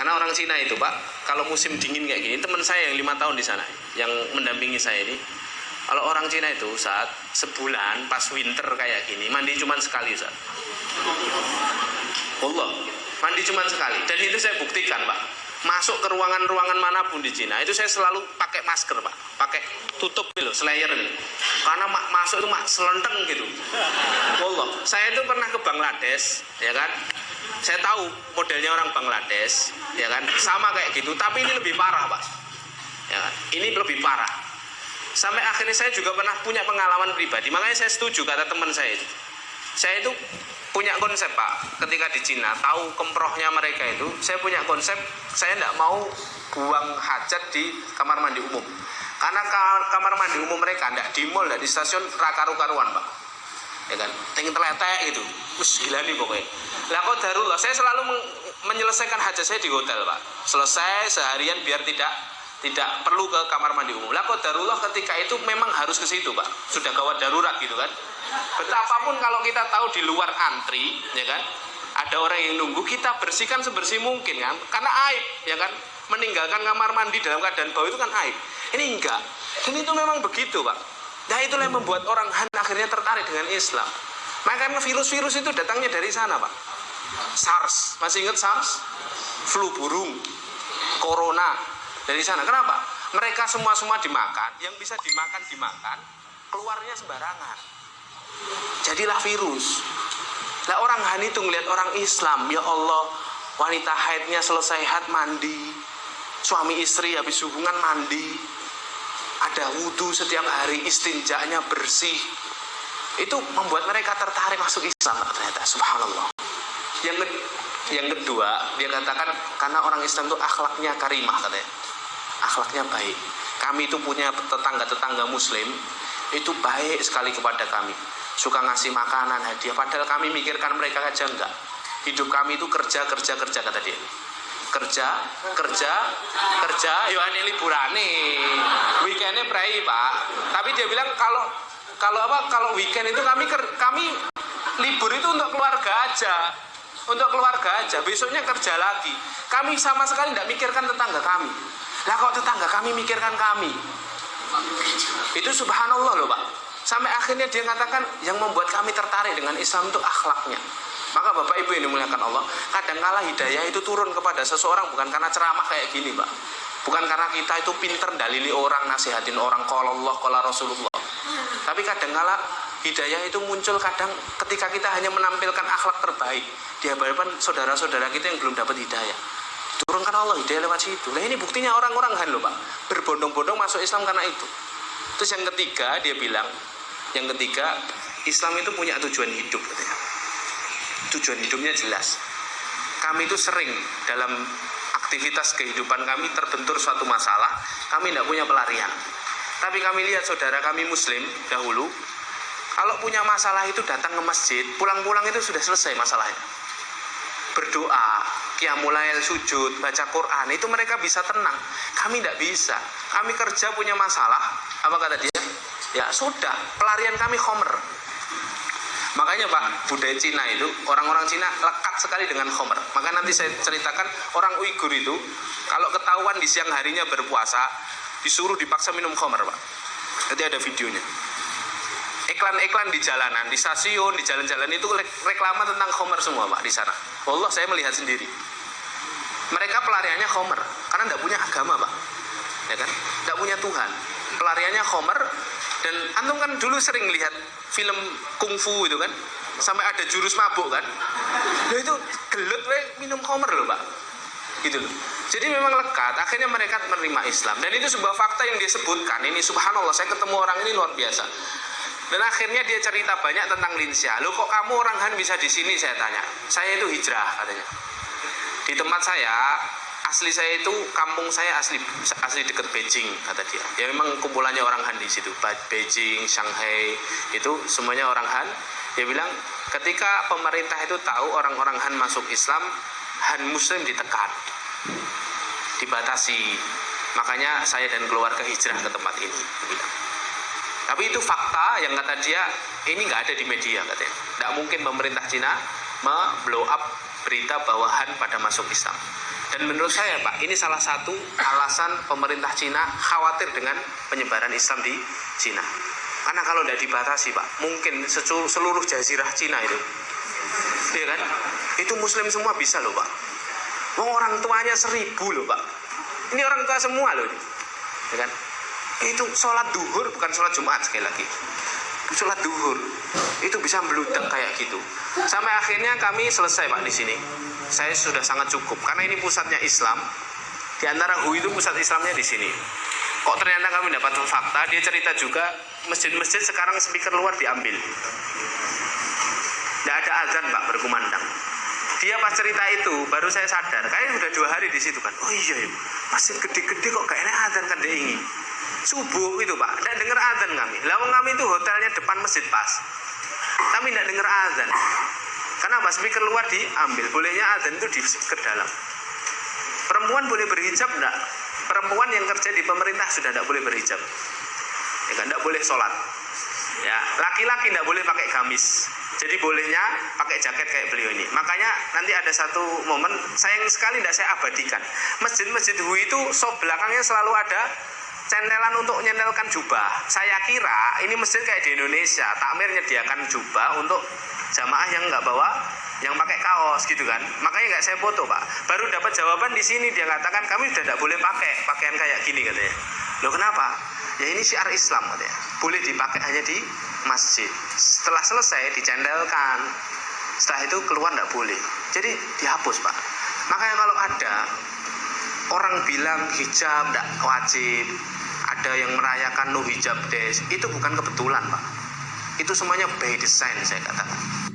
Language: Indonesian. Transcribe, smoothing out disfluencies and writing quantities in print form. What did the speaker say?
Karena orang Cina itu Pak, kalau musim dingin kayak gini, teman saya yang 5 tahun di sana, yang mendampingi saya ini, kalau orang Cina itu saat sebulan pas winter kayak gini, mandi cuma sekali Ustaz. Allah, mandi cuma sekali. Dan itu saya buktikan Pak. Masuk ke ruangan-ruangan manapun di Cina, itu saya selalu pakai masker Pak, pakai tutup gitu, slayer gitu. Karena masuk itu selenteng gitu. Allah, saya itu pernah ke Bangladesh, ya kan? Saya tahu modelnya orang Bangladesh, ya kan, sama kayak gitu, tapi ini lebih parah Pak, ya kan? Ini lebih parah. Sampai akhirnya saya juga pernah punya pengalaman pribadi, makanya saya setuju kata teman saya itu. Saya itu punya konsep Pak, ketika di Cina, tahu kemprohnya mereka itu, saya punya konsep, saya tidak mau buang hajat di kamar mandi umum, karena kamar mandi umum mereka tidak di mall, tidak di stasiun, rakaru-karuan Pak, ya kan, tinggi teletek gitu, gila nih pokoknya. Lah kok darullah, saya selalu menyelesaikan hajat saya di hotel Pak, selesai seharian biar tidak perlu ke kamar mandi umum. Lah kok darullah ketika itu memang harus ke situ Pak, sudah gawat darurat gitu kan. Betapapun kalau kita tahu di luar antri, ya kan, ada orang yang nunggu, kita bersihkan sebersih mungkin kan, karena aib, ya kan, meninggalkan kamar mandi dalam keadaan bau itu kan aib. Ini enggak, dan itu memang begitu Pak. Nah itulah yang membuat orang Han akhirnya tertarik dengan Islam. Makanya virus-virus itu datangnya dari sana Pak. SARS, masih ingat SARS? Flu burung, corona, dari sana. Kenapa? Mereka semua dimakan, yang bisa dimakan, keluarnya sembarangan. Jadilah virus. Lah orang Han itu ngelihat orang Islam, ya Allah, wanita haidnya selesai haid mandi, suami istri habis hubungan mandi, ada wudhu setiap hari, istinjanya bersih. Itu membuat mereka tertarik masuk Islam ternyata, subhanallah. Yang kedua, dia katakan karena orang Islam itu akhlaknya karimah katanya. Akhlaknya baik. Kami itu punya tetangga-tetangga muslim itu baik sekali kepada kami. Suka ngasih makanan, hadiah, padahal kami mikirkan mereka aja enggak. Hidup kami itu kerja kata dia. Kerja, yo ane liburane. Weekendnya prai, Pak. Tapi dia bilang kalau weekend itu kami libur itu untuk keluarga aja. Besoknya kerja lagi. Kami sama sekali tidak mikirkan tetangga kami. Lah kok tetangga kami mikirkan kami? Itu subhanallah loh Pak. Sampai akhirnya dia katakan yang membuat kami tertarik dengan Islam itu akhlaknya. Maka Bapak Ibu yang dimuliakan Allah, kadangkala hidayah itu turun kepada seseorang bukan karena ceramah kayak gini Pak. Bukan karena kita itu pinter dalili orang, nasihatin orang, qala Allah, qala Rasulullah. Tapi kadangkala hidayah itu muncul kadang ketika kita hanya menampilkan akhlak terbaik di hadapan saudara-saudara kita yang belum dapat hidayah. Turunkan Allah hidayah lewat situ. Nah ini buktinya orang-orang Han loh Pak, berbondong-bondong masuk Islam karena itu. Terus yang ketiga dia bilang, Islam itu punya tujuan hidup katanya. Tujuan hidupnya jelas. Kami itu sering dalam aktivitas kehidupan kami terbentur suatu masalah, kami tidak punya pelarian. Tapi kami lihat saudara kami muslim dahulu, kalau punya masalah itu datang ke masjid, pulang-pulang itu sudah selesai masalahnya. Berdoa, qiyamul lail, sujud, baca Quran, itu mereka bisa tenang. Kami tidak bisa. Kami kerja punya masalah, apa kata dia? Ya sudah, pelarian kami khomer. Makanya Pak, budaya Cina itu, orang-orang Cina lekat sekali dengan khomer. Maka nanti saya ceritakan orang Uighur itu, kalau ketahuan di siang harinya berpuasa, disuruh dipaksa minum khomer Pak. Nanti ada videonya. Iklan-iklan di jalanan, di stasiun, di jalan-jalan itu reklama tentang khomer semua Pak di sana. Wallah saya melihat sendiri. Mereka pelariannya khomer, karena tidak punya agama Pak, ya kan? Tidak punya Tuhan. Pelariannya khomer. Dan antum kan dulu sering lihat film kungfu itu kan, sampai ada jurus mabuk kan. Nah itu gelut minum khomer loh Pak, gitu loh. Jadi memang lekat. Akhirnya mereka menerima Islam. Dan itu sebuah fakta yang dia sebutkan. Ini subhanallah, saya ketemu orang ini luar biasa. Dan akhirnya dia cerita banyak tentang Linsia. Loh kok kamu orang Han bisa di sini? Saya tanya. Saya itu hijrah katanya. Di tempat saya, asli saya itu kampung saya asli dekat Beijing kata dia. Ya memang kumpulannya orang Han di situ. Beijing, Shanghai itu semuanya orang Han. Dia bilang ketika pemerintah itu tahu orang-orang Han masuk Islam, Han Muslim ditekan, dibatasi. Makanya saya dan keluarga hijrah ke tempat ini. Tapi itu fakta yang kata dia ini nggak ada di media katanya. Nggak mungkin pemerintah Cina blow up berita bahwa Han pada masuk Islam. Dan menurut saya Pak, ini salah satu alasan pemerintah Cina khawatir dengan penyebaran Islam di Cina. Karena kalau tidak dibatasi Pak, mungkin seluruh jazirah Cina itu, ya kan, itu Muslim semua bisa loh Pak. Orang tuanya 1000 loh Pak. Ini orang tua semua loh, ya kan. Itu sholat duhur bukan sholat Jumat, sekali lagi. Sholat duhur itu bisa meludak kayak gitu. Sampai akhirnya kami selesai Pak di sini. Saya sudah sangat cukup karena ini pusatnya Islam. Di antara Hui itu pusat Islamnya di sini. Kok ternyata kami dapat fakta, dia cerita juga masjid-masjid sekarang speaker luar diambil. Tidak ada azan Pak berkumandang. Dia pas cerita itu baru saya sadar, kayaknya udah 2 hari di situ kan. Oh iya, masjid gede-gede kok kayaknya azan kan dia ingin. Subuh itu Pak, tidak dengar azan kami. Lawang kami itu hotelnya depan masjid pas, tapi tidak dengar azan. Kenapa? Speaker luar diambil. Bolehnya azan itu di speaker dalam. Perempuan boleh berhijab enggak? Perempuan yang kerja di pemerintah sudah tidak boleh berhijab. Ya kan, tidak boleh sholat. Ya, laki-laki tidak boleh pakai gamis. Jadi bolehnya pakai jaket kayak beliau ini. Makanya nanti ada satu momen sayang sekali tidak saya abadikan. Masjid-masjid Hui itu sop belakangnya selalu ada centelan untuk nyentelkan jubah. Saya kira ini masjid kayak di Indonesia, takmir menyediakan jubah untuk jamaah yang nggak bawa, yang pakai kaos gitu kan. Makanya nggak saya foto Pak. Baru dapat jawaban di sini, dia katakan kami sudah tidak boleh pakai pakaian kayak gini katanya. Loh kenapa? Ya ini syiar Islam katanya. Boleh dipakai hanya di masjid. Setelah selesai dicendelkan. Setelah itu keluar nggak boleh. Jadi dihapus Pak. Makanya kalau ada orang bilang hijab nggak wajib, ada yang merayakan no hijab days, itu bukan kebetulan Pak. Itu semuanya by design saya katakan.